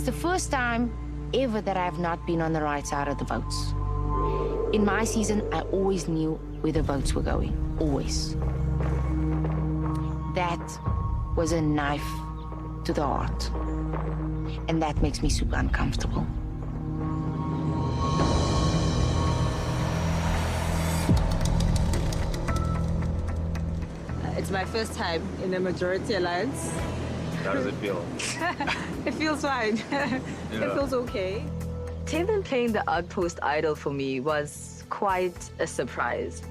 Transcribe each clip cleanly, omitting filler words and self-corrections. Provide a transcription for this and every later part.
It's the first time ever that I have not been on the right side of the votes. In my season, I always knew where the votes were going, always. That was a knife to the heart, and that makes me super uncomfortable. It's my first time in a majority alliance. How does it feel? It feels fine. It feels okay. Tevin playing the Outpost idol for me was quite a surprise,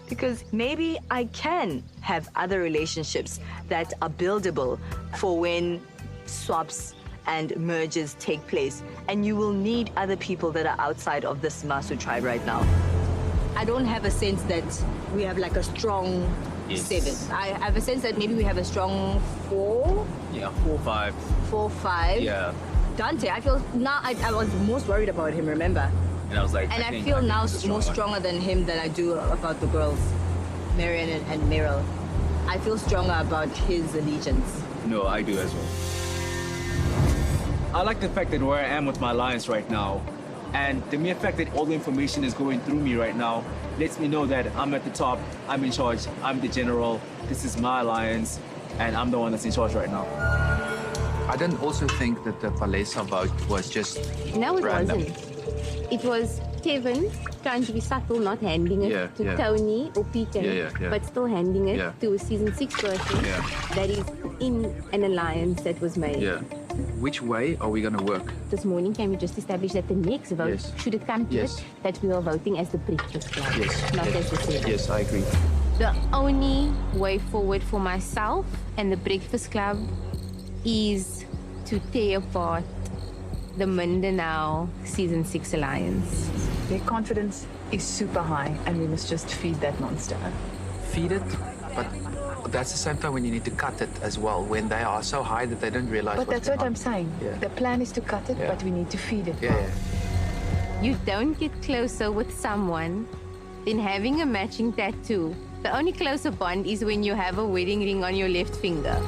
because maybe I can have other relationships that are buildable for when swaps and mergers take place, and you will need other people that are outside of this Masu tribe right now. I don't have a sense that we have like a strong 7. I have a sense that maybe we have a strong 4. Yeah, 4, 5. 4, 5. Yeah. Dante, I feel now I was most worried about him, remember? And I was like, And I feel now more stronger than him than I do about the girls, Marian and Meryl. I feel stronger about his allegiance. No, I do as well. I like the fact that where I am with my alliance right now, and the mere fact that all the information is going through me right now lets me know that I'm at the top, I'm in charge, I'm the general, this is my alliance, and I'm the one that's in charge right now. I don't also think that the Palesa vote was just No, it random. wasn't. It was Tevin trying to be subtle, not handing it to Tony or Peter, but still handing it to a season 6 person that is in an alliance that was made. Yeah. Which way are we going to work? This morning, can we just establish that the next vote, Yes. should it come to it, that we are voting as the Breakfast Club, not as the seven? Yes, I agree. The only way forward for myself and the Breakfast Club is to tear apart the Mindanao Season 6 Alliance. Their confidence is super high, and we must just feed that monster. Feed it, but that's the same time when you need to cut it as well, when they are so high that they don't realize But that's what I'm saying. Yeah. The plan is to cut it, but we need to feed it. Yeah. You don't get closer with someone than having a matching tattoo. The only closer bond is when you have a wedding ring on your left finger.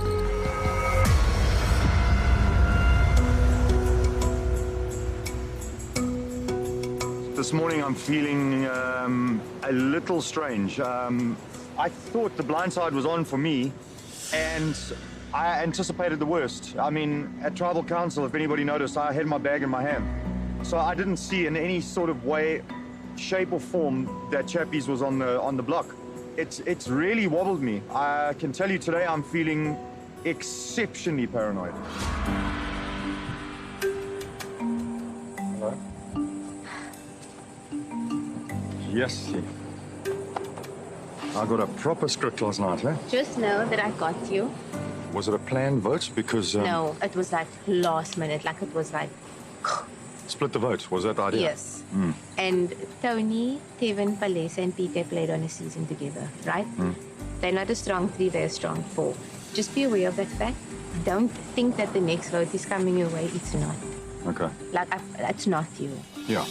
This morning I'm feeling a little strange. I thought the blind side was on for me, and I anticipated the worst. I mean, at Tribal Council, if anybody noticed, I had my bag in my hand. So I didn't see in any sort of way, shape or form that Chappies was on the block. It's really wobbled me. I can tell you today I'm feeling exceptionally paranoid. Hello? Yes, I got a proper script last night, eh? Just know that I got you. Was it a planned vote? Because... No, it was like last minute, like it was like... Split the vote, was that the idea? Yes. Mm. And Tony, Tevin, Palesa, and Peter played on a season together, right? Mm. They're not a strong 3, they're a strong 4. Just be aware of that fact. Don't think that the next vote is coming your way. It's not. Okay. Like, it's not you. Yeah.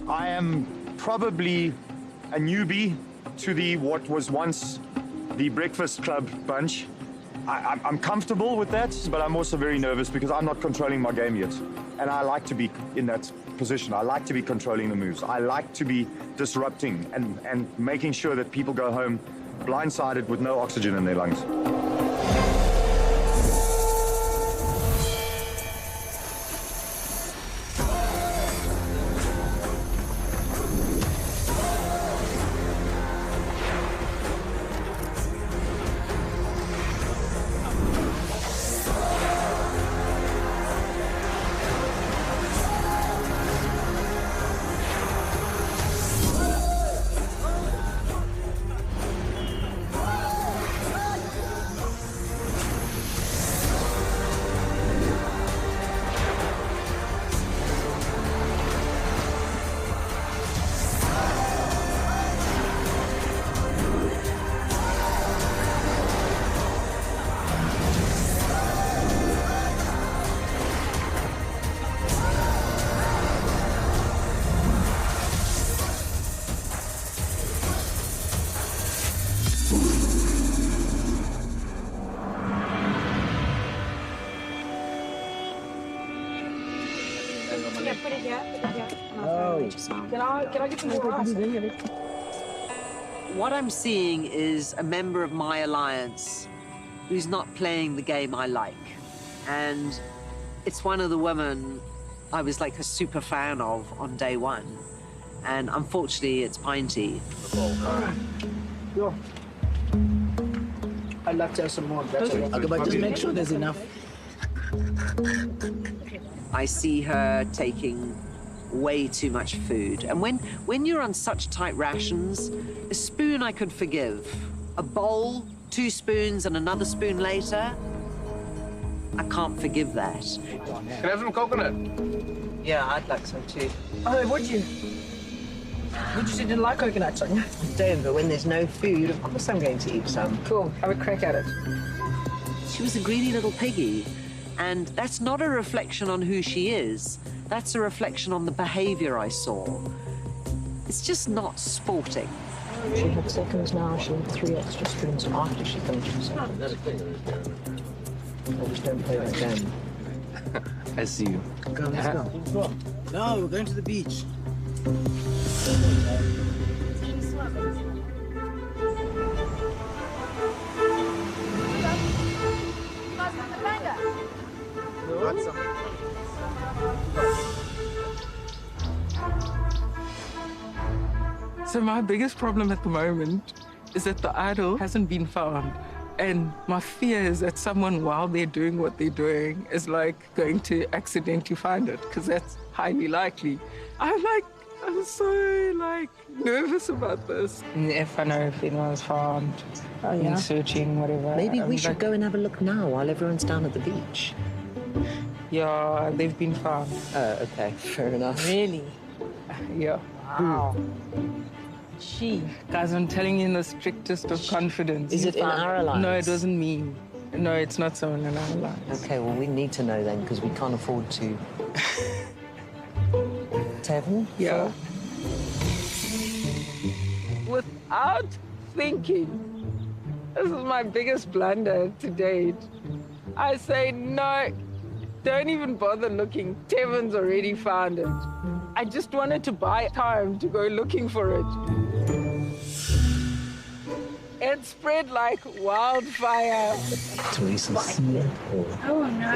I am probably a newbie to what was once the Breakfast Club bunch. I'm comfortable with that, but I'm also very nervous because I'm not controlling my game yet. And I like to be in that position. I like to be controlling the moves. I like to be disrupting and making sure that people go home blindsided with no oxygen in their lungs. Yeah, put it here. Put it here. Oh. Can I get some more rice? What I'm seeing is a member of my alliance who's not playing the game I like. And it's one of the women I was like a super fan of on day one. And unfortunately, it's Pinty. Yo. I'd love to have some more. That's okay. Okay, but just make sure there's enough. I see her taking way too much food. And when you're on such tight rations, a spoon I could forgive. A bowl, 2 spoons, and another spoon later, I can't forgive that. Can I have some coconut? Yeah, I'd like some too. Oh, would you? Would you say you didn't like coconut, Sonia? I don't, but when there's no food, of course I'm going to eat some. Cool. Have a crack at it. She was a greedy little piggy. And that's not a reflection on who she is. That's a reflection on the behavior I saw. It's just not sporting. She had seconds now. She had 3 extra spoons after she finished. I just don't play that game. I see you. Go, let's go. No, we're going to the beach. So my biggest problem at the moment is that the idol hasn't been found. And my fear is that someone, while they're doing what they're doing, is like going to accidentally find it, because that's highly likely. I'm so like nervous about this. If I know if anyone's found, in searching, whatever. Maybe we should go and have a look now while everyone's down at the beach. Yeah, they've been found. Oh, okay, fair enough. Really? Yeah. Wow. She. Guys, I'm telling you in the strictest of confidence. Is it in our alliance? No, it wasn't me. No, it's not someone in our alliance. Okay, well, we need to know then, because we can't afford to... Tevin? Yeah. Without thinking, this is my biggest blunder to date. I say, no, don't even bother looking. Tevin's already found it. I just wanted to buy time to go looking for it. It spread like wildfire. Teresa's. Oh, no.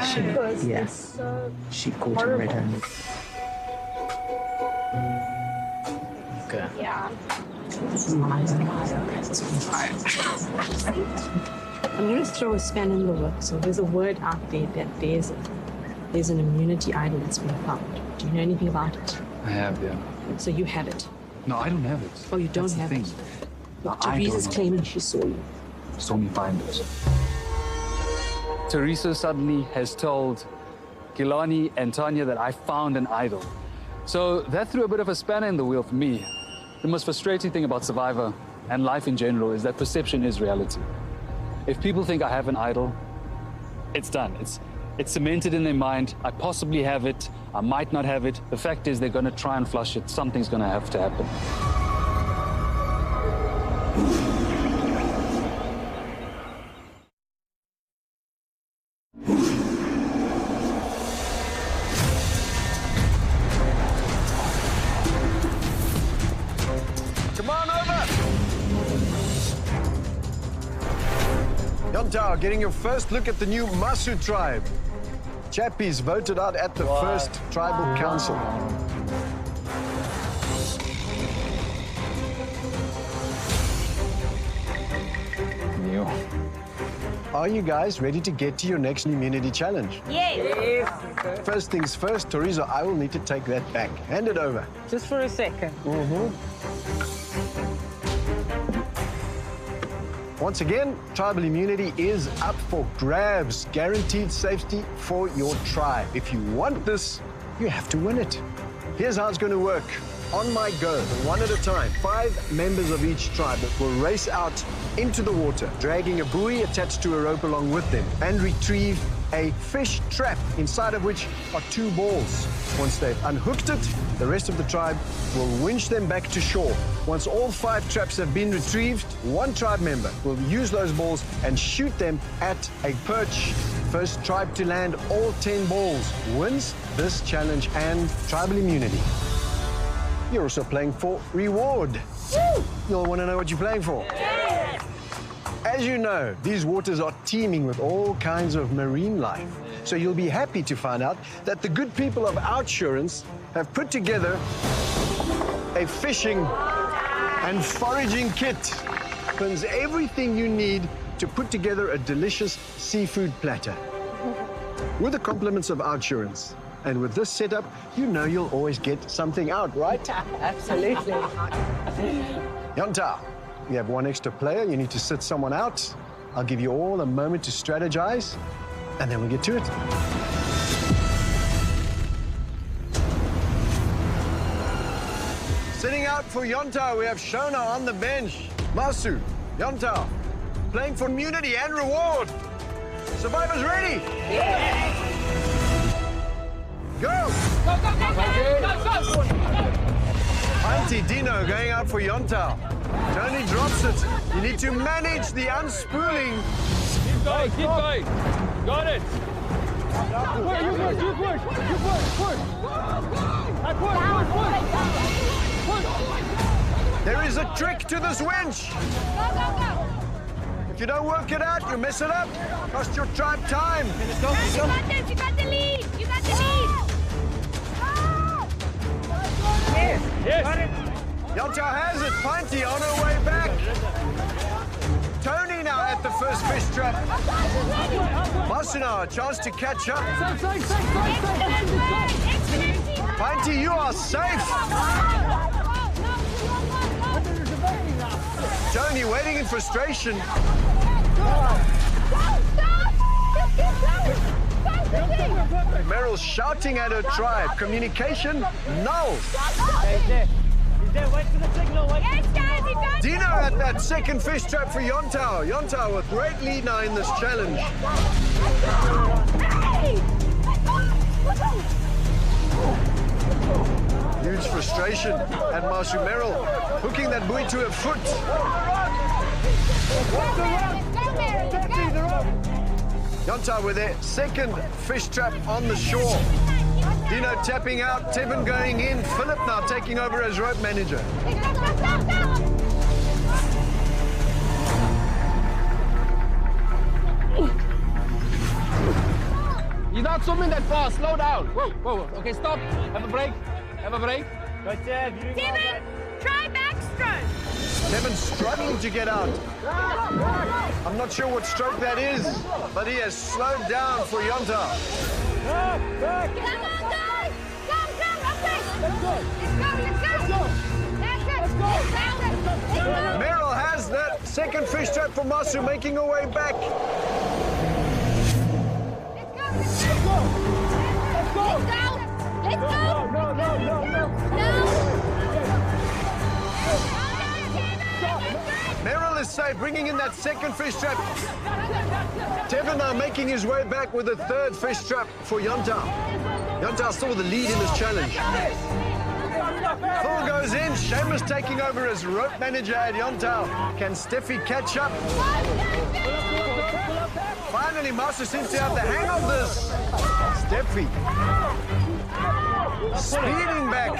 Yes. She caught him red-handed. Okay. Yeah. I'm going to throw a span in the works. So there's a word out there that there's an immunity idol that's been found. Do you know anything about it? I have, yeah. So you have it? No, I don't have it. Oh, you don't That's have the it? thing. Well, I Teresa's don't know. claiming she saw you. Saw me find it. Teresa suddenly has told Gilani and Tanya that I found an idol. So that threw a bit of a spanner in the wheel for me. The most frustrating thing about Survivor and life in general is that perception is reality. If people think I have an idol, it's done. It's cemented in their mind. I possibly have it. I might not have it. The fact is they're going to try and flush it. Something's going to have to happen. Come on over! Yontao, getting your first look at the new Masu tribe. Chappies voted out at the first tribal council. New. Are you guys ready to get to your next immunity challenge? Yes. First things first, Teresa, I will need to take that back. Hand it over. Just for a second. Once again, tribal immunity is up for grabs. Guaranteed safety for your tribe. If you want this, you have to win it. Here's how it's going to work. On my go, one at a time, 5 members of each tribe will race out into the water, dragging a buoy attached to a rope along with them, and retrieve a fish trap, inside of which are 2 balls. Once they've unhooked it, the rest of the tribe will winch them back to shore. Once all 5 traps have been retrieved, one tribe member will use those balls and shoot them at a perch First tribe to land all 10 balls wins this challenge and tribal immunity. You're also playing for reward. Woo! You'll want to know what you're playing for. Yes! As you know, these waters are teeming with all kinds of marine life. So you'll be happy to find out that the good people of Outsurance have put together a fishing and foraging kit. Contains everything you need to put together a delicious seafood platter. With the compliments of Outsurance, and with this setup, you know you'll always get something out, right? Absolutely. Yonta, you have one extra player. You need to sit someone out. I'll give you all a moment to strategize, and then we'll get to it. Sitting out for Yonta, we have Shona on the bench. Masu, Yonta, playing for immunity and reward. Survivors ready? Yes. Go! Go, go, go, go, go! Auntie Dino going out for Yonta. Tony drops it. You need to manage the unspooling. Keep going, keep going. Got it. Push, you push, you push, you push. Push. There is a trick to this winch. If you don't work it out, you mess it up. Cost your tribe time. You got this, you got the lead. You got the lead. Yes, yes. Yonta has it. Pinty on her way back. Tony now at the first fish trap. Masuna, a chance to catch up. Pinty, you are safe. Tony waiting in frustration. Meryl's shouting at her tribe. Communication, null. He's there, wait for the signal. Wait. Yes, guys, he got Dino at that second fish trap for Yonta. Yonta with great lead now in this challenge. Huge frustration at Masu. Meryl hooking that buoy to her foot. Yonta with their second fish trap on the shore. Dino tapping out, Tevin going in, Philip now taking over as rope manager. You're not swimming that fast, slow down. Whoa, whoa, okay, stop. Have a break. Have a break. Good job. Tevin, try backstroke. Tevin struggling to get out. I'm not sure what stroke that is, but he has slowed down for Yonta. Come on, guys! Come, okay! Let's go! Meryl has that second fish trap for Masu, making her way back. Let's go! Meryl is safe, bringing in that second fish trap. Tevin now making his way back with a third fish trap for Yonta. Yonta still with the lead in this challenge. Phil goes in, Seamus taking over as rope manager at Yonta. Can Steffi catch up? Finally, Master seems to have the hang of this. Steffi speeding back.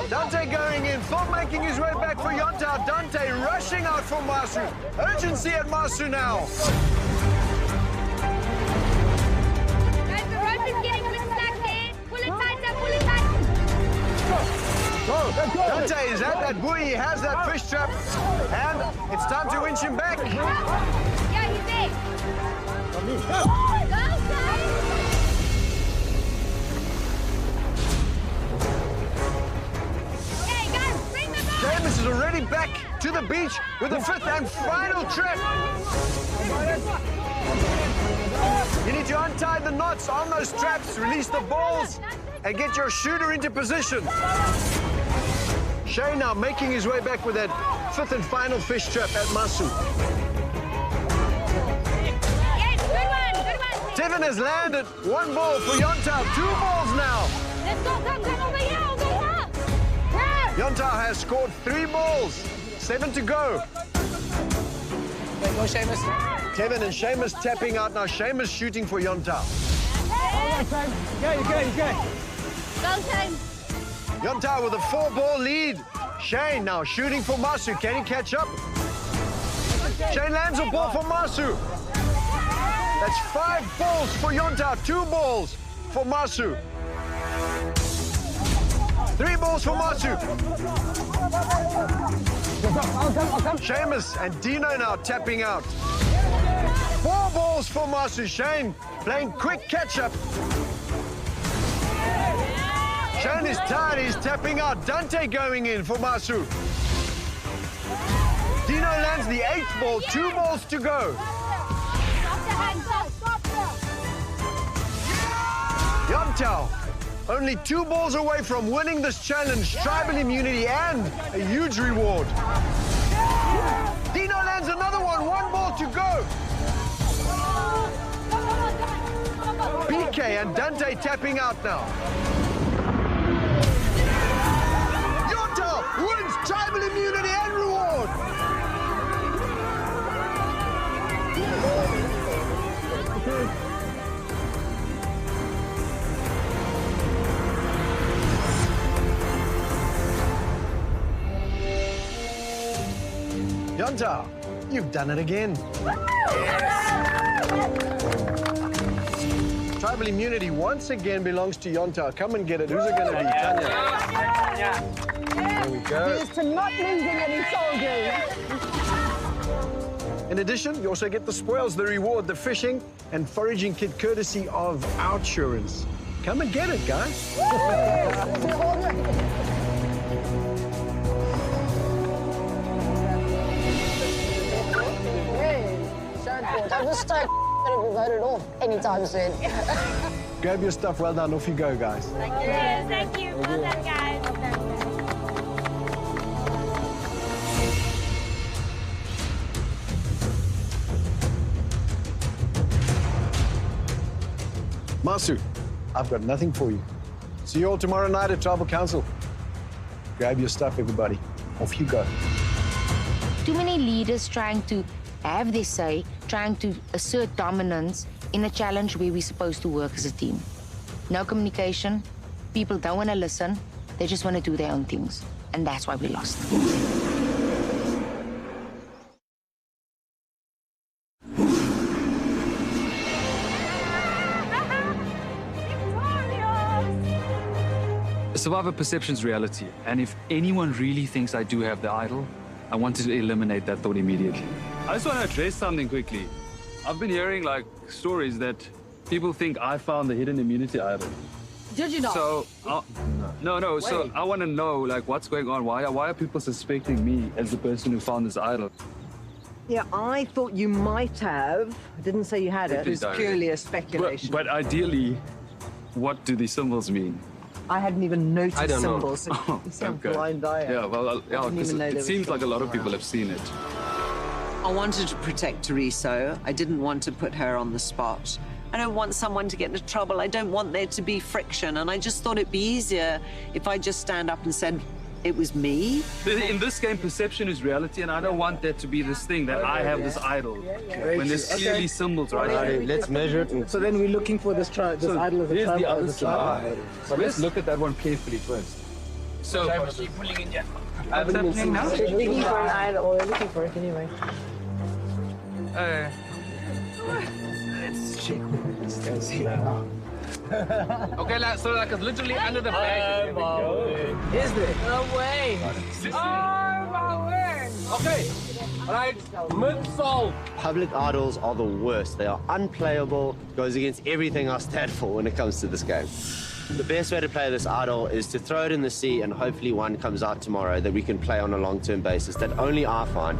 Dante going in, Phil making his way back for Yonta. Dante rushing out for Masu. Urgency at Masu now. Guys, the rope is getting a bit stuck there. Pull it tighter, pull it tighter. Dante is at that buoy, he has that fish trap, and it's time to winch him back. Yeah, he's there. Go, guys. Seamus is already back to the beach with the fifth and final trap. You need to untie the knots on those traps, release the balls, and get your shooter into position. Shay now making his way back with that fifth and final fish trap at Masu. Yes, good one. Tevin has landed one ball for Yonta, 2 balls now. Let's go, come over here, over here. Yonta has scored 3 balls. 7 to go. There you go, Seamus. Kevin and Seamus tapping out now. Seamus shooting for Yontao. You go. Go, Shane. Yontao with a 4-ball lead. Shane now shooting for Masu. Can he catch up? Shane lands a ball for Masu. That's 5 balls for Yontao. 2 balls for Masu. 3 balls for Masu. Seamus and Dino now tapping out. 4 balls for Masu. Shane playing quick catch-up. Shane is tired, he's tapping out. Dante going in for Masu. Dino lands the 8th ball, 2 balls to go. Yontao, only 2 balls away from winning this challenge, tribal immunity and a huge reward. Dino lands another one, 1 ball to go. BK and Dante tapping out now. Yontao wins tribal immunity and reward. Yontao, you've done it again. Tribal immunity once again belongs to Yontao. Come and get it. Who's it going to be? Tanya. There we go. Here's to not losing any soldiers. In addition, you also get the spoils, the reward, the fishing and foraging kit courtesy of Outsurance. Come and get it, guys. I'm just going to be voted off anytime soon. Grab your stuff. Well done. Off you go, guys. Thank you. Thank you. Well done, guys. Masu, I've got nothing for you. See you all tomorrow night at Tribal Council. Grab your stuff, everybody. Off you go. Too many leaders trying to have their say, trying to assert dominance in a challenge where we're supposed to work as a team. No communication, people don't want to listen, they just want to do their own things. And that's why we lost. Survivor perception's reality, and if anyone really thinks I do have the idol, I wanted to eliminate that thought immediately. I just want to address something quickly. I've been hearing, like, stories that people think I found the hidden immunity idol. Did you not? So, no. So I want to know, like, what's going on? Why are people suspecting me as the person who found this idol? Yeah, I thought you might have. I didn't say you had it. It was purely a speculation. But ideally, what do these symbols mean? I hadn't even noticed I don't symbols. know. You sound Okay. blind-eyed. Yeah, well, yeah, didn't because even know there it was seems like a lot of symbols people around. have seen it. I wanted to protect Teresa. I didn't want to put her on the spot. I don't want someone to get into trouble. I don't want there to be friction. And I just thought it'd be easier if I just stand up and said it was me. In this game, perception is reality, and I don't want that to be this thing that I have this idol. When there's clearly symbols right here. Let's measure it. So then we're looking for this idol as a here's the tribal. other side. But let's look at that one carefully first. So, what's happening now? We're looking for an idol. Well, we're looking for it anyway. Let's check this guy's here now. Okay, so like it's literally under the bag. Is there? No way. Okay. All right. Mid-soul. Public idols are the worst. They are unplayable. Goes against everything I stand for when it comes to this game. The best way to play this idol is to throw it in the sea and hopefully one comes out tomorrow that we can play on a long-term basis that only I find.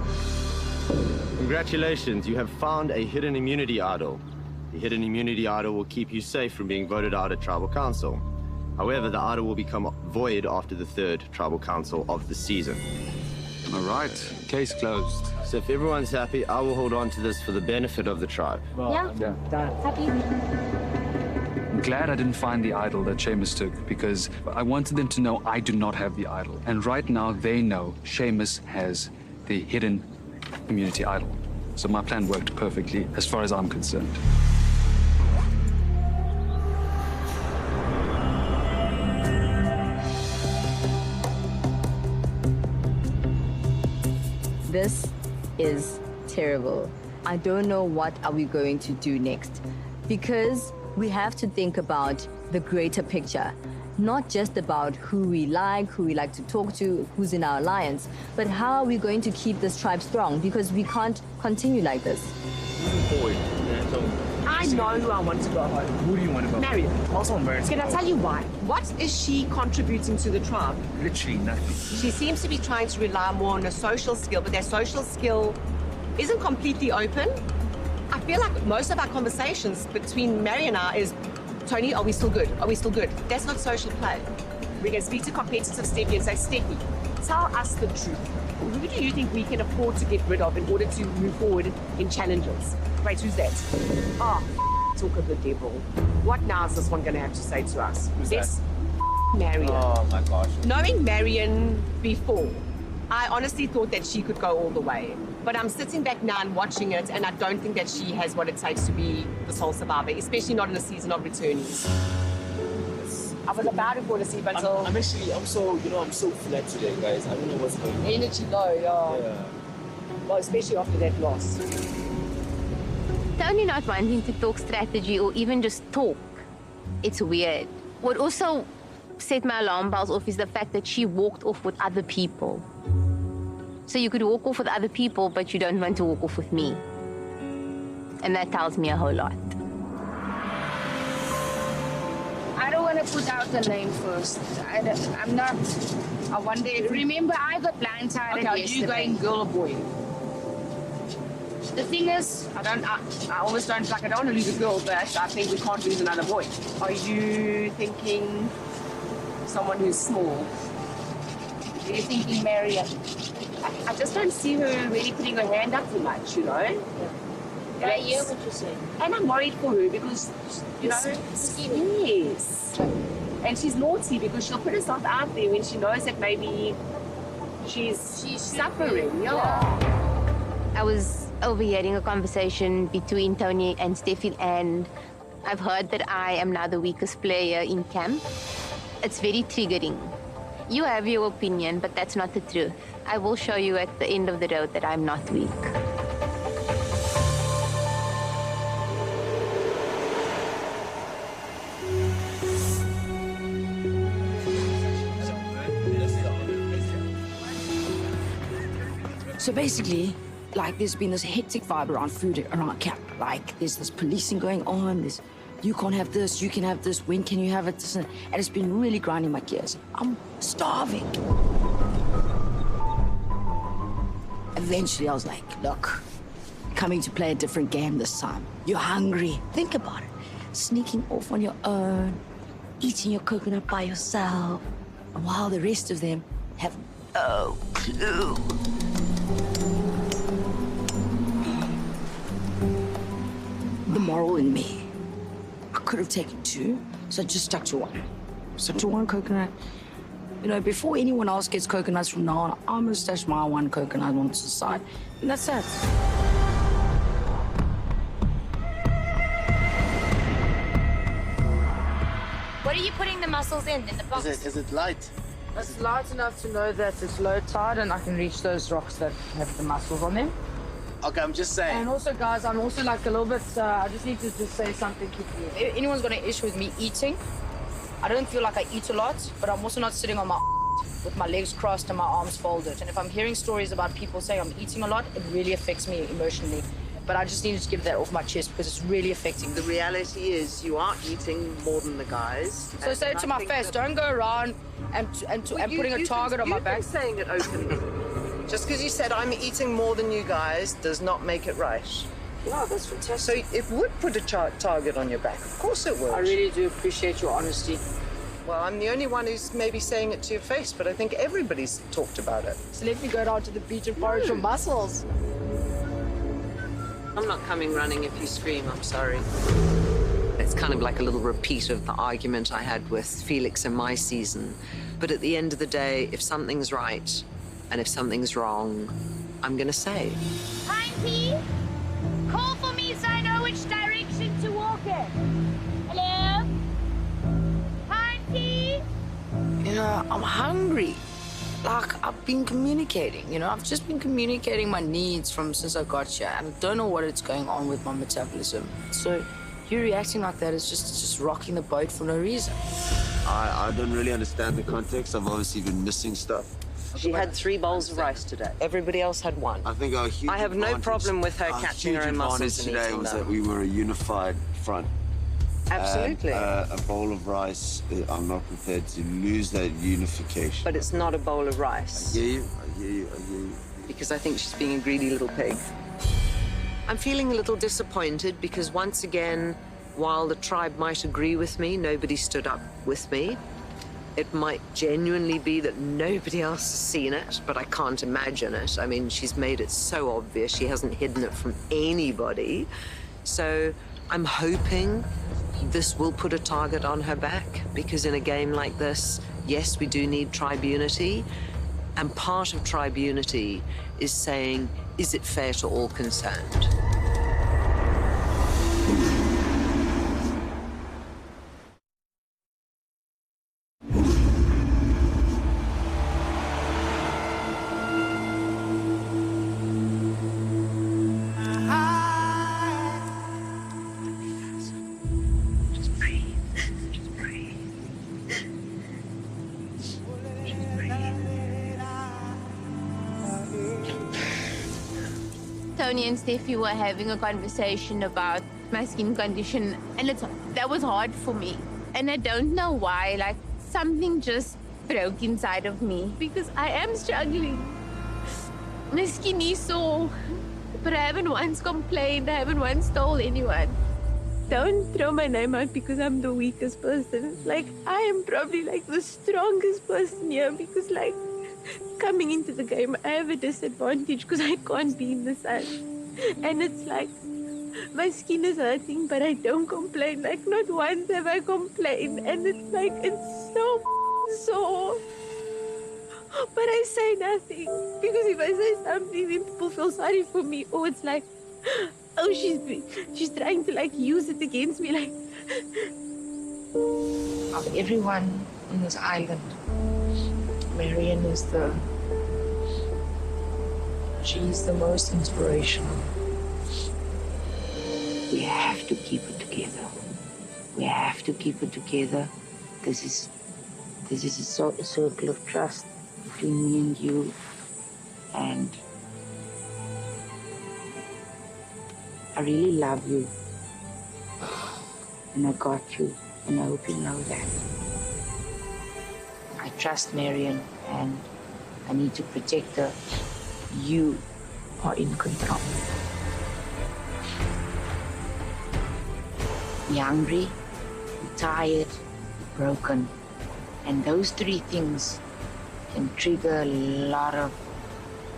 Congratulations, you have found a hidden immunity idol. The hidden immunity idol will keep you safe from being voted out at Tribal Council. However, the idol will become void after the 3rd Tribal Council of the season. All right, case closed. So if everyone's happy, I will hold on to this for the benefit of the tribe. Yeah. Happy. I'm glad I didn't find the idol that Seamus took, because I wanted them to know I do not have the idol. And right now, they know Seamus has the hidden immunity idol. So my plan worked perfectly as far as I'm concerned. This is terrible. I don't know what are we going to do next, because we have to think about the greater picture, not just about who we like to talk to, who's in our alliance, but how are we going to keep this tribe strong, because we can't continue like this. I know who I want to go home. Who do you want to go? Marion. Also Marion. Can I tell you why? What is she contributing to the tribe? Literally nothing. She seems to be trying to rely more on a social skill, but their social skill isn't completely open. I feel like most of our conversations between Mary and I is, Tony, are we still good? Are we still good? That's not social play. We can speak to competitive Steffi and say, Steffi, tell us the truth. Who do you think we can afford to get rid of in order to move forward in challenges? Wait, who's that? Oh, talk of the devil. What now is this one going to have to say to us? Who's Let's Marion. Oh my gosh. Knowing Marion before, I honestly thought that she could go all the way. But I'm sitting back now and watching it, and I don't think that she has what it takes to be the sole survivor, especially not in a season of returnees. I was about to fall asleep until... I'm so flat today, guys. I don't know what's going on. Energy low, yeah. Well, especially after that loss. Tony not wanting to talk strategy or even just talk, it's weird. What also set my alarm bells off is the fact that she walked off with other people. So you could walk off with other people, but you don't want to walk off with me. And that tells me a whole lot. I don't want to put out the name first. I'm not. I wonder. Remember, I got blindsided Okay, are yesterday. you going girl or boy? The thing is, I almost don't, like, I don't want to lose a girl, but I think we can't lose another boy. Are you thinking someone who's small? Are you thinking Marion? I just don't see her really putting her hand up too much, you know? Yeah, I hear what you're saying. And I'm worried for her because, you know, yes. And she's naughty because she'll put herself out there when she knows that maybe she's suffering, yeah. I was overhearing a conversation between Tony and Steffi, and I've heard that I am now the weakest player in camp. It's very triggering. You have your opinion, but that's not the truth. I will show you at the end of the road that I'm not weak. So basically, like, there's been this hectic vibe around food around camp. Like, there's this policing going on, there's you can't have this, you can have this, when can you have it? And it's been really grinding my gears. I'm starving. Eventually, I was like, look, coming to play a different game this time. You're hungry. Think about it. Sneaking off on your own, eating your coconut by yourself, while the rest of them have no clue. The moral in me. I could have taken two, so I just stuck to one. Stuck to one coconut. You know, before anyone else gets coconuts from now on, I'm gonna stash my one coconut onto the side. And that's it. What are you putting the mussels in the box? Is it light? It's light enough to know that it's low tide and I can reach those rocks that have the mussels on them. Okay, I'm just saying. And also, guys, I'm also like a little bit, I just need to just say something quickly. If anyone's got an issue with me eating, I don't feel like I eat a lot, but I'm also not sitting on my with my legs crossed and my arms folded. And if I'm hearing stories about people saying I'm eating a lot, it really affects me emotionally. But I just needed to get that off my chest because it's really affecting me. The reality is you are eating more than the guys. So say it to my face, don't go around and putting a target on my back. You've been saying it openly. Just because you said I'm eating more than you guys does not make it right. No, that's fantastic. So it would put a target on your back. Of course it would. I really do appreciate your honesty. Well, I'm the only one who's maybe saying it to your face, but I think everybody's talked about it. So let me go down to the beach and forage for mussels. I'm not coming running if you scream, I'm sorry. It's kind of like a little repeat of the argument I had with Felix in my season. But at the end of the day, if something's right and if something's wrong, I'm going to say. Pinty, call for me so I know which direction to walk in. Hello? Pinty? You know, I'm hungry. Like, I've been communicating, you know? I've just been communicating my needs since I got here, and I don't know what is going on with my metabolism. So you reacting like that is just rocking the boat for no reason. I don't really understand the context. I've obviously been missing stuff. She had 3 bowls of rice today. Everybody else had 1. I think our huge I have no problem with her catching her own muscles and today eating was them. that we were a unified front. Absolutely. And, a bowl of rice, I'm not prepared to lose that unification. But it's not a bowl of rice. I hear you. Because I think she's being a greedy little pig. I'm feeling a little disappointed because once again, while the tribe might agree with me, nobody stood up with me. It might genuinely be that nobody else has seen it, but I can't imagine it. I mean, she's made it so obvious. She hasn't hidden it from anybody. So I'm hoping this will put a target on her back, because in a game like this, yes, we do need tribe unity. And part of tribe unity is saying, is it fair to all concerned? Tony and Steffi were having a conversation about my skin condition, and that was hard for me. And I don't know why, like something just broke inside of me because I am struggling. My skin is sore, but I haven't once complained, I haven't once told anyone. Don't throw my name out because I'm the weakest person. Like, I am probably like the strongest person here because like, coming into the game, I have a disadvantage because I can't be in the sun. And it's like, my skin is hurting, but I don't complain. Like, not once have I complained. And it's like, it's so sore. But I say nothing. Because if I say something, then people feel sorry for me. Or it's like, oh, she's trying to like use it against me. Like, Of everyone on this island, Marion is she's the most inspirational. We have to keep it together. We have to keep it together. This is a circle of trust between me and you. And I really love you. And I got you. And I hope you know that. I trust Marion, and I need to protect her. You are in control. You're hungry, you're tired, you're broken. And those 3 things can trigger a lot of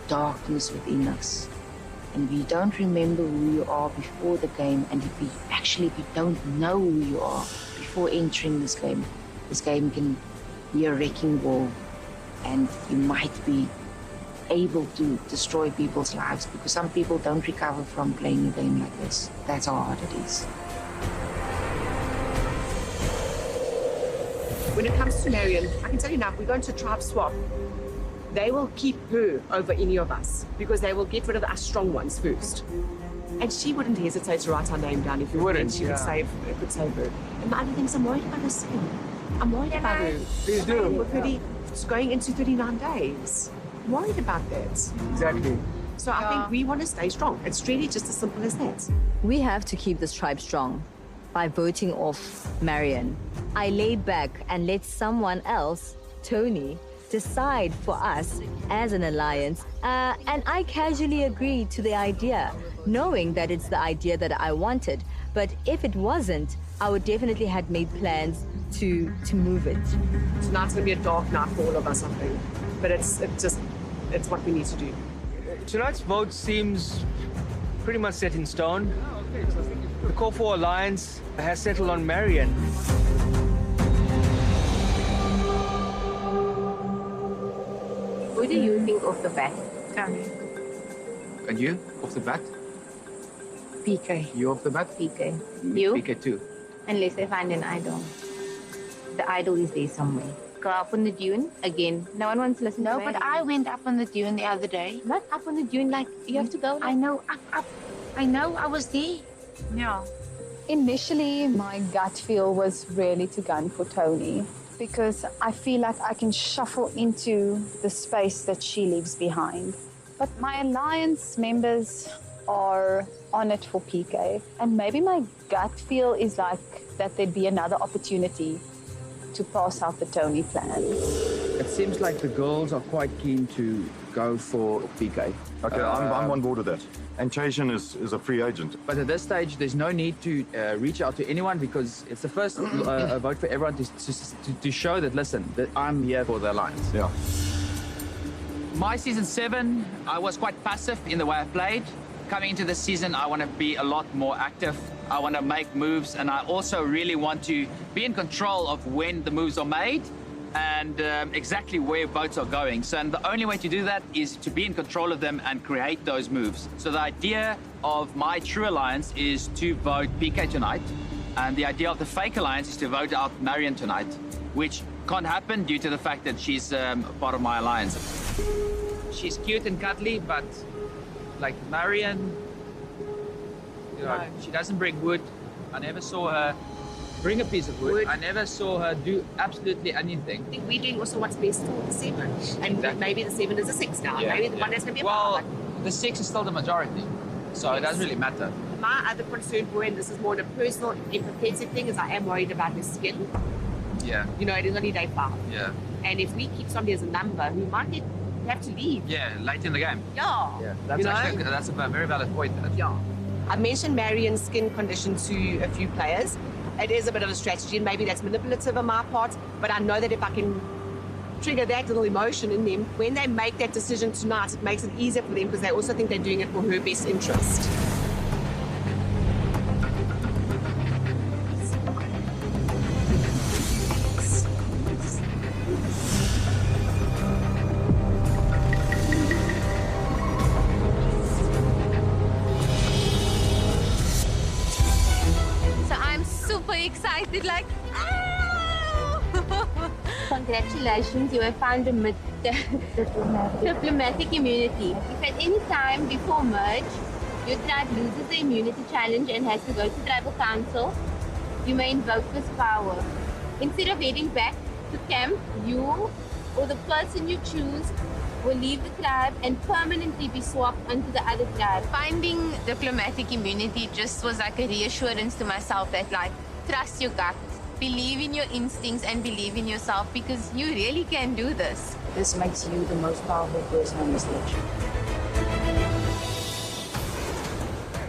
darkness within us. And if you don't remember who you are before the game, and if you don't know who you are before entering this game can be a wrecking ball, and you might be able to destroy people's lives because some people don't recover from playing a game like this. That's how hard it is. When it comes to Marion, I can tell you now, if we're going to tribe swap, they will keep her over any of us because they will get rid of our strong ones first. And she wouldn't hesitate to write our name down if we wouldn't. She could save her. And my other things, I'm worried about her skin. I'm worried about her. Please do. It's going into 39 days. I'm worried about that. Exactly. So I think we want to stay strong. It's really just as simple as that. We have to keep this tribe strong by voting off Marion. I laid back and let someone else, Tony, decide for us as an alliance. And I casually agreed to the idea, knowing that it's the idea that I wanted. But if it wasn't, I would definitely have made plans to move it. Tonight's going to be a dark night for all of us, I think. But it's what we need to do. Tonight's vote seems pretty much set in stone. The call for alliance has settled on Marion. Who do you think of the bat? Tony. And you, off the bat? PK. You off the bat? PK. You? PK too. Unless I find an idol. The idol is there somewhere. Go up on the dune again. No one wants to listen to me. No, but I went up on the dune the other day. Not up on the dune, like you have to go. I know, up. I know, I was there. Yeah. Initially, my gut feel was really to gun for Tony because I feel like I can shuffle into the space that she leaves behind. But my alliance members are on it for PK. And maybe my gut feel is like that there'd be another opportunity to pass out the Tony plan. It seems like the girls are quite keen to go for PK. Okay, I'm on board with that. And Chashan is a free agent. But at this stage, there's no need to reach out to anyone because it's the first vote for everyone to show that, listen, that I'm here for the Alliance. Yeah. My season 7, I was quite passive in the way I played. Coming into this season, I want to be a lot more active. I want to make moves, and I also really want to be in control of when the moves are made and exactly where votes are going. So and the only way to do that is to be in control of them and create those moves. So the idea of my true alliance is to vote PK tonight, and the idea of the fake alliance is to vote out Marion tonight, which can't happen due to the fact that she's part of my alliance. She's cute and cuddly, but like Marion, you know, she doesn't bring wood. I never saw her bring a piece of wood. I never saw her do absolutely anything. I think we're doing also what's best for the 7. And maybe the 7 is a 6 now. Yeah, maybe the one that's going to be a well, the 6 is still the majority, so it doesn't really matter. My other concern for her, and this is more a personal, empathetic thing, is I am worried about her skin. Yeah. You know, it is only day 5. Yeah. And if we keep somebody as a number, we might have to leave. Yeah, late in the game. Yeah. Yeah. That's actually that's a very valid point. Yeah. I mentioned Marion's skin condition to a few players. It is a bit of a strategy, and maybe that's manipulative on my part, but I know that if I can trigger that little emotion in them, when they make that decision tonight, it makes it easier for them because they also think they're doing it for her best interest. Excited, like, Congratulations, you have found a diplomatic immunity. If at any time before merge, your tribe loses the immunity challenge and has to go to tribal council, you may invoke this power. Instead of heading back to camp, you or the person you choose will leave the tribe and permanently be swapped onto the other tribe. Finding diplomatic immunity just was like a reassurance to myself that, like, trust your gut, believe in your instincts, and believe in yourself because you really can do this. This makes you the most powerful person on this list.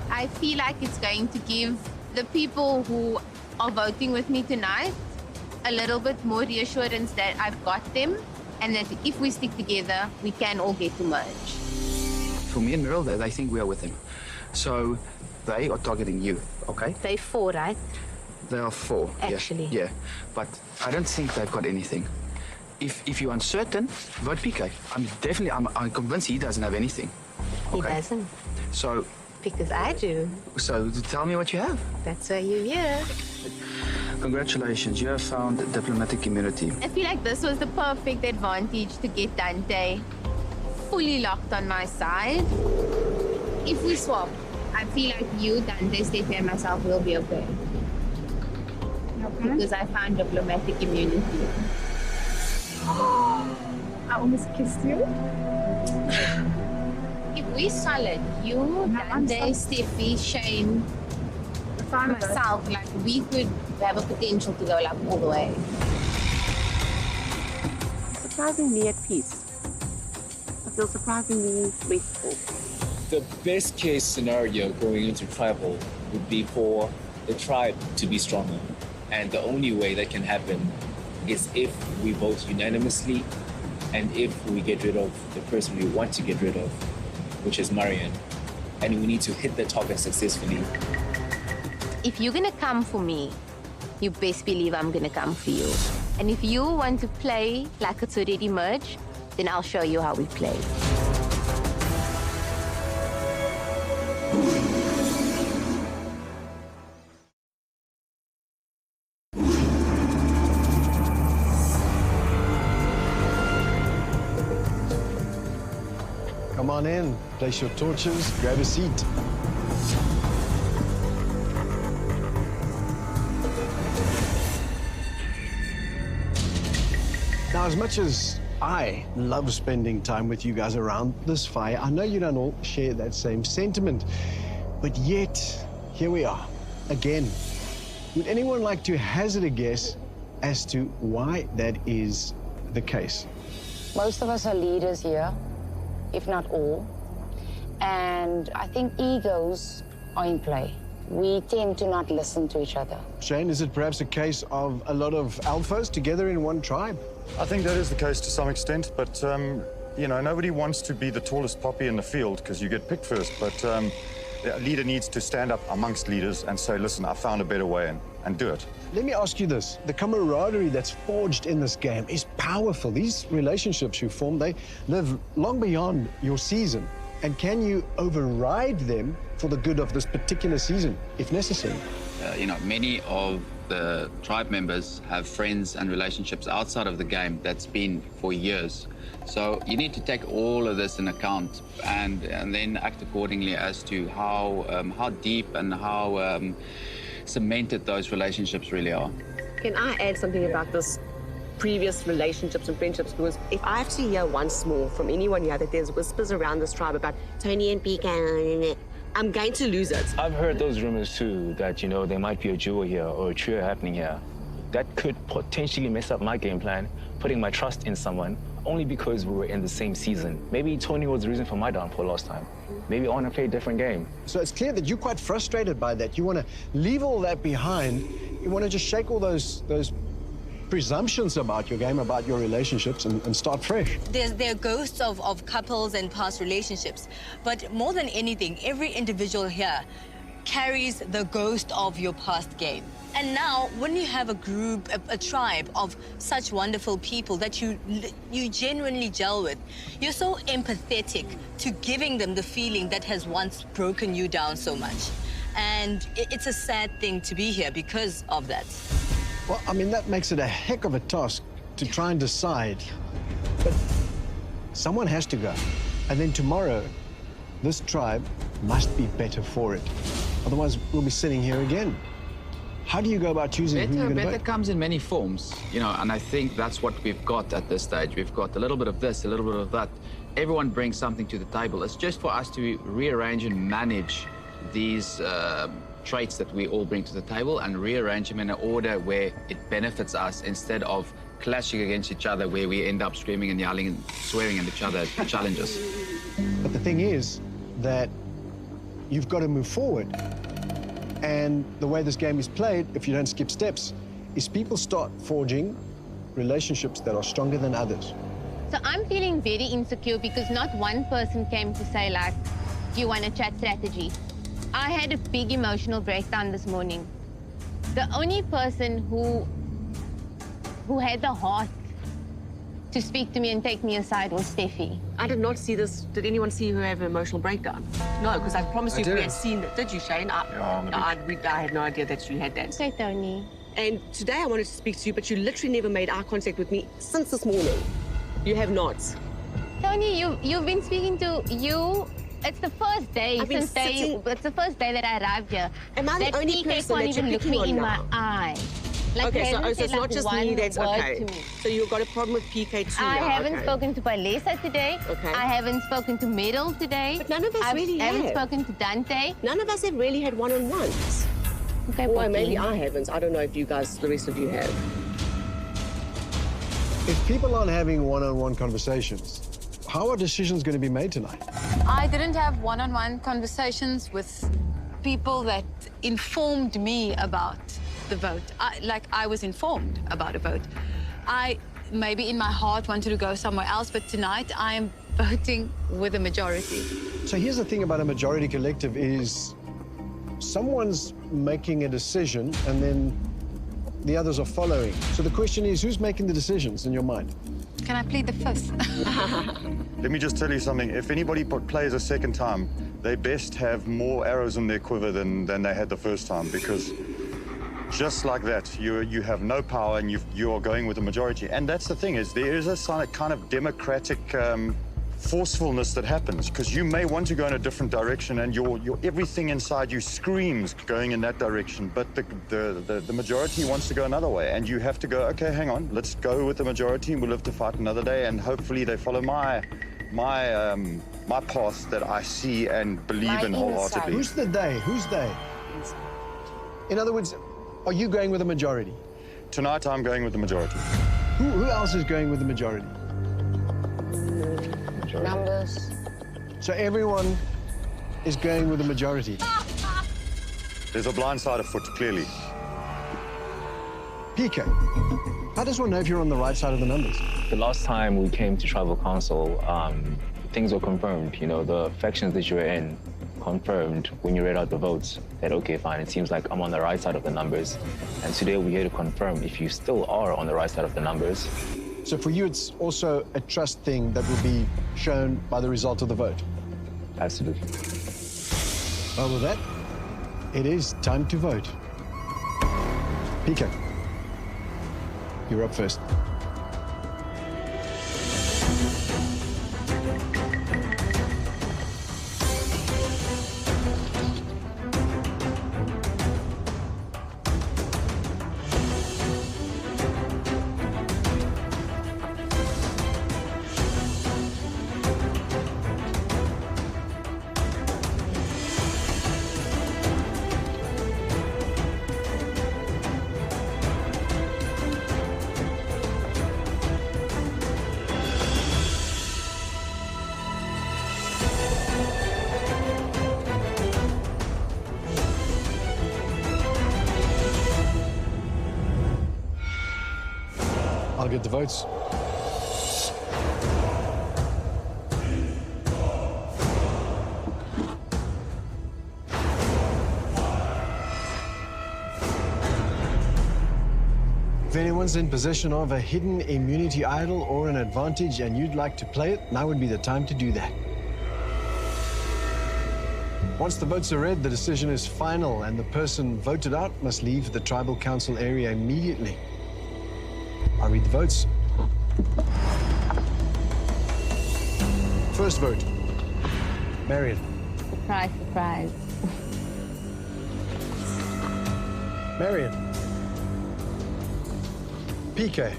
I feel like it's going to give the people who are voting with me tonight a little bit more reassurance that I've got them and that if we stick together, we can all get to merge. For me and Meryl, they think we are with them. So they are targeting you, okay? They're 4, right? They are 4. Actually. Yeah. But I don't think they've got anything. If you're uncertain, vote PK. I'm convinced he doesn't have anything. Okay? He doesn't. So. Because I do. So tell me what you have. That's why you're here. Congratulations, you have found diplomatic immunity. I feel like this was the perfect advantage to get Dante fully locked on my side. If we swap, I feel like you, Dante, Steffi, and myself will be okay. Because I found diplomatic immunity. I almost kissed you. If we solid, you, Dante, Steffi, Shane, myself, like we could have a potential to go like all the way. Surprisingly at peace. I feel surprisingly grateful. The best case scenario going into tribal would be for the tribe to be stronger. And the only way that can happen is if we vote unanimously and if we get rid of the person we want to get rid of, which is Marion. And we need to hit the target successfully. If you're gonna come for me, you best believe I'm gonna come for you. And if you want to play like it's already merged, then I'll show you how we play. on in, place your torches, grab a seat. Now, as much as I love spending time with you guys around this fire, I know you don't all share that same sentiment, but yet, here we are, again. Would anyone like to hazard a guess as to why that is the case? Most of us are leaders here, if not all. And I think egos are in play. We tend to not listen to each other. Shane, is it perhaps a case of a lot of alphas together in one tribe? I think that is the case to some extent, but, you know, nobody wants to be the tallest poppy in the field because you get picked first, but a leader needs to stand up amongst leaders and say, listen, I found a better way, and do it. Let me ask you this. The camaraderie that's forged in this game is powerful. These relationships you form, they live long beyond your season. And can you override them for the good of this particular season, if necessary? You know, many of the tribe members have friends and relationships outside of the game that's been for years. So you need to take all of this in account and then act accordingly as to how deep and how cemented those relationships really are. Can I add something about this previous relationships and friendships? Because if I have to hear once more from anyone here that there's whispers around this tribe about Tony and PK, I'm going to lose it. I've heard those rumors too, that, you know, there might be a duel here or a trio happening here. That could potentially mess up my game plan, putting my trust in someone only because we were in the same season. Maybe Tony was the reason for my downfall last time. Maybe I want to play a different game. So it's clear that you're quite frustrated by that. You want to leave all that behind. You want to just shake all those presumptions about your game, about your relationships, and start fresh. There are ghosts of couples and past relationships, but more than anything, every individual here carries the ghost of your past game. And now, when you have a group, a tribe of such wonderful people that you genuinely gel with, you're so empathetic to giving them the feeling that has once broken you down so much. And it's a sad thing to be here because of that. Well, I mean, that makes it a heck of a task to try and decide. But someone has to go. And then tomorrow, this tribe must be better for it. Otherwise, we'll be sitting here again. How do you go about choosing who you're going to vote? Better comes in many forms, you know, and I think that's what we've got at this stage. We've got a little bit of this, a little bit of that. Everyone brings something to the table. It's just for us to rearrange and manage these traits that we all bring to the table and rearrange them in an order where it benefits us instead of clashing against each other where we end up screaming and yelling and swearing at each other at challenges. But the thing is that you've got to move forward. And the way this game is played, if you don't skip steps, is people start forging relationships that are stronger than others. So I'm feeling very insecure because not one person came to say, like, do you want to chat strategy? I had a big emotional breakdown this morning. The only person who had the heart to speak to me and take me aside was Steffi. I did not see this. Did anyone see her have an emotional breakdown? No, because I promise you, we had seen it. Did you, Shane? I had no idea that you had that. Okay, Tony. And today I wanted to speak to you, but you literally never made eye contact with me since this morning. You have not. Tony, you've been speaking to you. It's the first day it's the first day that I arrived here. Am I the only person that you're look picking me on in now? my eye. Like, okay, so it's not just me that's okay. To me. So you've got a problem with PK too I now, haven't spoken to Palesa today. Okay. I haven't spoken to Meryl today. But none of us really I haven't have. spoken to Dante. None of us have really had one-on-ones. Okay, well, maybe I haven't. I don't know if you guys, the rest of you have. If people aren't having one-on-one conversations, how are decisions going to be made tonight? I didn't have one-on-one conversations with people that informed me about the vote. I was informed about a vote. I maybe in my heart wanted to go somewhere else, but tonight I am voting with a majority. So here's the thing about a majority collective is someone's making a decision and then the others are following. So the question is, who's making the decisions in your mind? Can I plead the fifth? Let me just tell you something. If anybody plays a second time, they best have more arrows in their quiver than they had the first time, because just like that, you have no power and you are going with the majority. And that's the thing, is there is a kind of democratic forcefulness that happens, because you may want to go in a different direction and your everything inside you screams going in that direction, but the majority wants to go another way, and you have to go, okay, hang on, let's go with the majority and we'll live to fight another day, and hopefully they follow my path that I see and believe in wholeheartedly. Who's the they? Who's they? In other words, are you going with the majority? Tonight I'm going with the majority. Who else is going with the majority? Numbers. So everyone is going with the majority. There's a blind side afoot, clearly. PK, how does one know if you're on the right side of the numbers? The last time we came to Tribal Council, things were confirmed. You know, the factions that you were in confirmed when you read out the votes that, okay, fine, it seems like I'm on the right side of the numbers. And today we're here to confirm if you still are on the right side of the numbers. So for you, it's also a trust thing that will be shown by the result of the vote? Absolutely. Well, with that, it is time to vote. PK, you're up first. I'll get the votes. If anyone's in possession of a hidden immunity idol or an advantage and you'd like to play it, now would be the time to do that. Once the votes are read, the decision is final and the person voted out must leave the tribal council area immediately. I'll read the votes. First vote, Marion. Surprise, surprise. Marion. PK.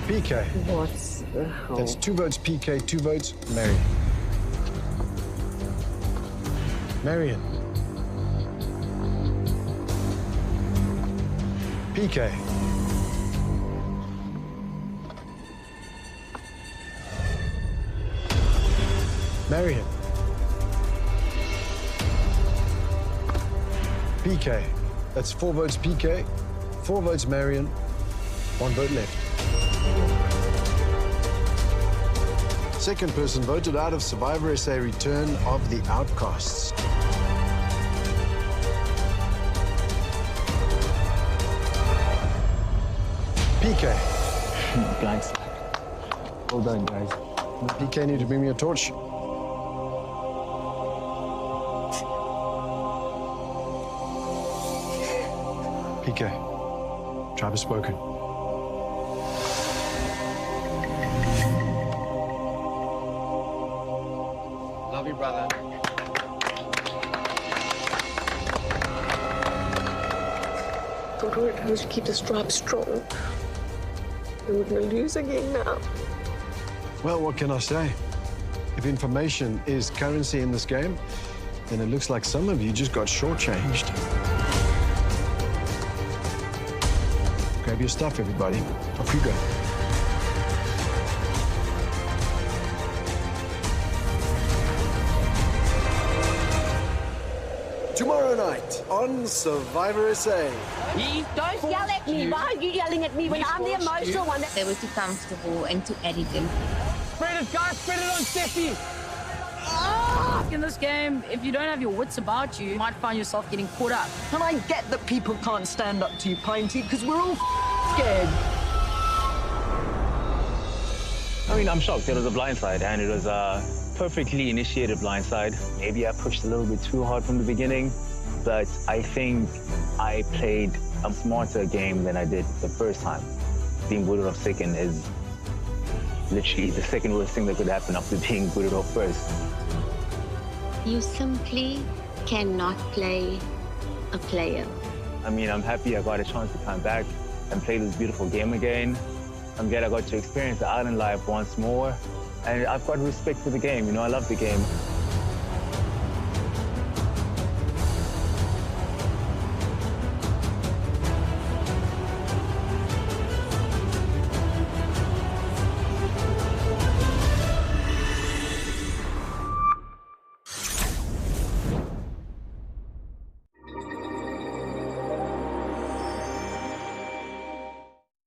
PK. What's the hell? That's 2 votes PK, 2 votes Marion. Marion. PK. Marion. PK. That's 4 votes PK, 4 votes Marion, 1 vote left. Second person voted out of Survivor SA Return of the Outcasts. PK. Blind spot. Well done, guys. PK, need to bring me a torch. PK, tribe has spoken. Love you, brother. God, Lord, how would you keep this tribe strong? We're going to lose again now. Well, what can I say? If information is currency in this game, then it looks like some of you just got shortchanged. Grab your stuff, everybody. Off you go. Tomorrow night on Survivor SA. Don't yell at me. Why are you yelling at me when I'm the emotional one? They were too comfortable and too arrogant. Spread it, guys. Spread it on Steffi. In this game, if you don't have your wits about you, you might find yourself getting caught up. And I get that people can't stand up to you, Pinty, because we're all scared. I mean, I'm shocked. It was a blindside, and it was a perfectly initiated blindside. Maybe I pushed a little bit too hard from the beginning, but I think I played a smarter game than I did the first time. being booted off second is literally the second worst thing that could happen after being booted off first. You simply cannot play a player. I mean, I'm happy I got a chance to come back and play this beautiful game again. I'm glad I got to experience the island life once more. And I've got respect for the game, you know, I love the game.